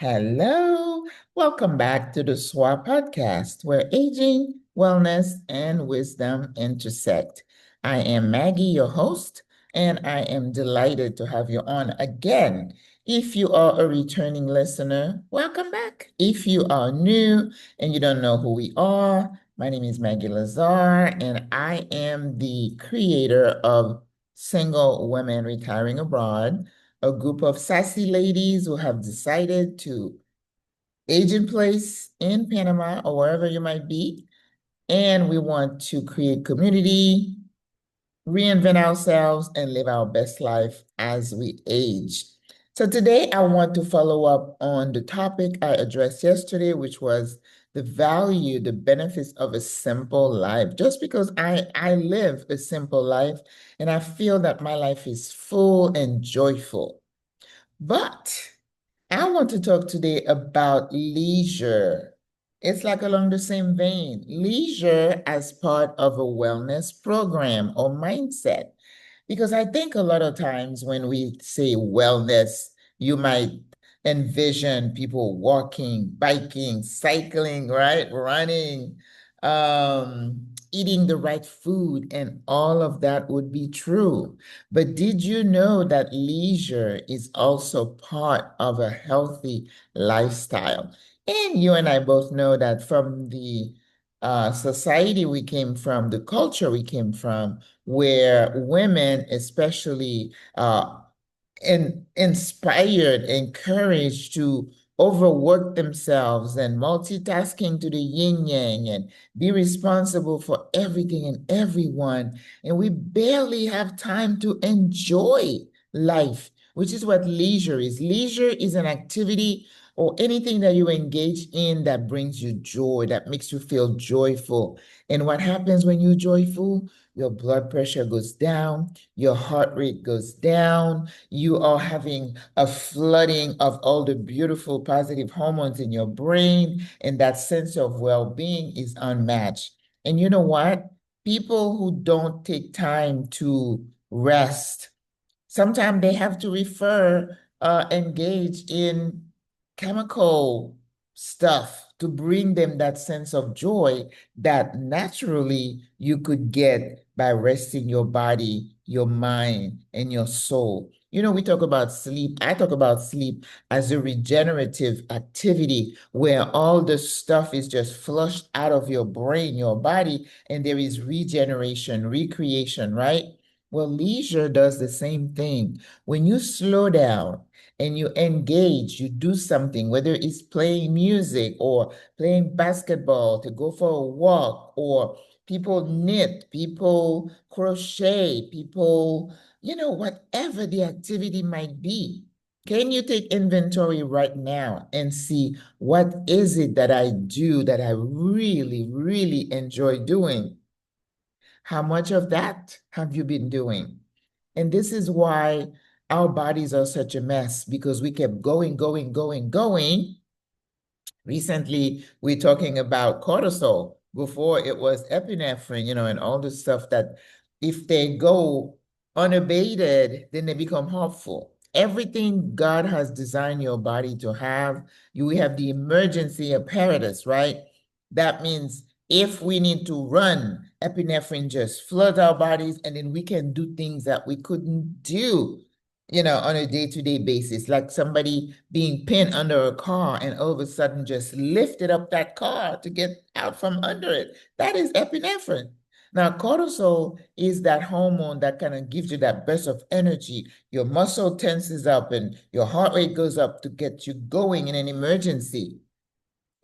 Hello, welcome back to the SWARP podcast, where aging, wellness, and wisdom intersect. I am Maggie, your host, and I am delighted to have you on again. If you are a returning listener, welcome back. If you are new and you don't know who we are, my name is Maggie Lazar, and I am the creator of Single Women Retiring Abroad, a group of sassy ladies who have decided to age in place in Panama or wherever you might be. And we want to create community, reinvent ourselves, and live our best life as we age. So today I want to follow up on the topic I addressed yesterday, which was the value, the benefits of a simple life. Just because I live a simple life and I feel that my life is full and joyful. But I want to talk today about leisure. It's like along the same vein, leisure as part of a wellness program or mindset. Because I think a lot of times when we say wellness, you might envision people walking, biking, cycling, right? Running, eating the right food, and all of that would be true. But did you know that leisure is also part of a healthy lifestyle? And you and I both know that from the society we came from, the culture we came from, where women, especially, inspired, encouraged to overwork themselves and multitasking to the yin yang and be responsible for everything and everyone. And we barely have time to enjoy life, which is what leisure is. Leisure is an activity or anything that you engage in that brings you joy, that makes you feel joyful. And what happens when you're joyful? Your blood pressure goes down, your heart rate goes down, you are having a flooding of all the beautiful positive hormones in your brain, and that sense of well-being is unmatched. And you know what? People who don't take time to rest, sometimes they have to engage in chemical stuff to bring them that sense of joy that naturally you could get by resting your body, your mind, and your soul. You know, we talk about sleep. I talk about sleep as a regenerative activity where all the stuff is just flushed out of your brain, your body, and there is regeneration, recreation, right? Well, leisure does the same thing. When you slow down and you engage, you do something, whether it's playing music or playing basketball, to go for a walk, or people knit, people crochet, people, whatever the activity might be. Can you take inventory right now and see what is it that I do that I really, really enjoy doing? How much of that have you been doing? And this is why our bodies are such a mess, because we kept going, going, going, going. Recently, we're talking about cortisol. Before it was epinephrine, and all the stuff that if they go unabated, then they become harmful. Everything God has designed your body to have, we have the emergency apparatus, right? That means if we need to run, epinephrine just floods our bodies, and then we can do things that we couldn't do, on a day-to-day basis, like somebody being pinned under a car and all of a sudden just lifted up that car to get out from under it. That is epinephrine. Now, cortisol is that hormone that kind of gives you that burst of energy. Your muscle tenses up and your heart rate goes up to get you going in an emergency.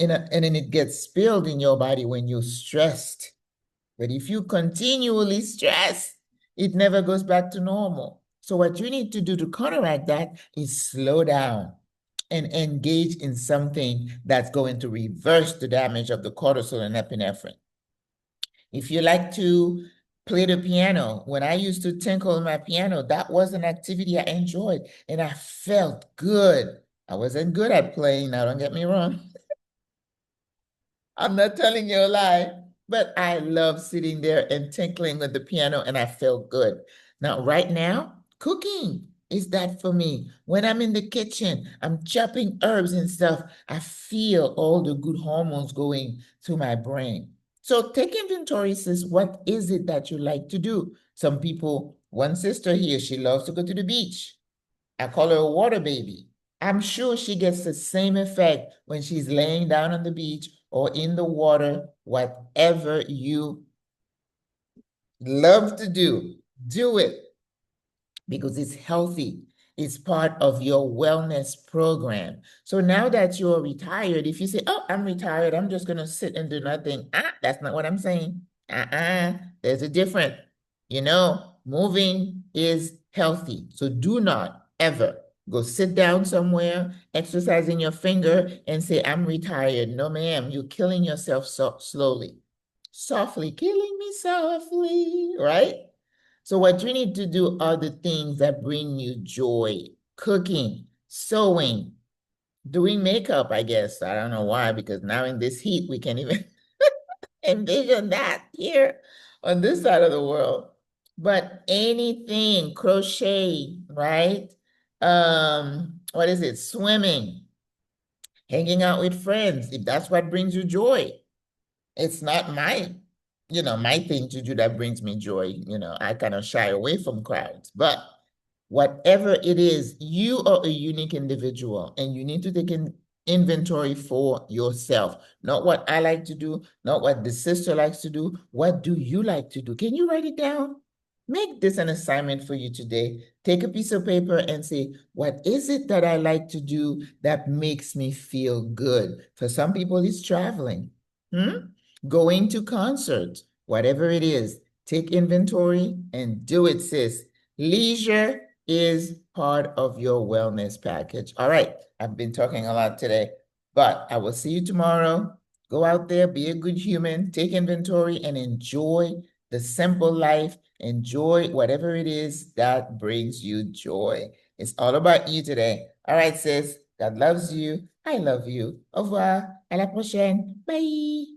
And then it gets spilled in your body when you're stressed. But if you continually stress, it never goes back to normal. So what you need to do to counteract that is slow down and engage in something that's going to reverse the damage of the cortisol and epinephrine. If you like to play the piano, when I used to tinkle my piano, that was an activity I enjoyed and I felt good. I wasn't good at playing, now don't get me wrong. I'm not telling you a lie, but I love sitting there and tinkling with the piano and I feel good. Now, right now, cooking. is that for me? When I'm in the kitchen, I'm chopping herbs and stuff, I feel all the good hormones going through my brain. So take inventory, sis. What is it that you like to do? Some people, one sister here, she loves to go to the beach. I call her a water baby. I'm sure she gets the same effect when she's laying down on the beach or in the water, whatever you love to do it because it's healthy. It's part of your wellness program. So now that you're retired, if you say, oh, I'm retired, I'm just going to sit and do nothing. That's not what I'm saying. There's a difference. Moving is healthy. So do not ever go sit down somewhere, exercising your finger, and say, I'm retired. No, ma'am, you're killing yourself slowly. Softly, killing me softly, right? So what you need to do are the things that bring you joy. Cooking, sewing, doing makeup, I guess. I don't know why, because now in this heat, we can't even envision that here on this side of the world. But anything, crochet, right? What is it? Swimming, hanging out with friends, if that's what brings you joy. It's not my thing to do that brings me joy. I kind of shy away from crowds, but whatever it is, you are a unique individual and you need to take an inventory for yourself. Not what I like to do, not what the sister likes to do. What do you like to do? Can you write it down? Make this an assignment for you today. Take a piece of paper and say, what is it that I like to do that makes me feel good? For some people, it's traveling. Going to concerts, whatever it is, take inventory and do it, sis. Leisure is part of your wellness package. All right, I've been talking a lot today, but I will see you tomorrow. Go out there, be a good human, take inventory, and enjoy the simple life. Enjoy whatever it is that brings you joy. It's all about you today. All right, sis. God loves you. I love you. Au revoir. À la prochaine. Bye.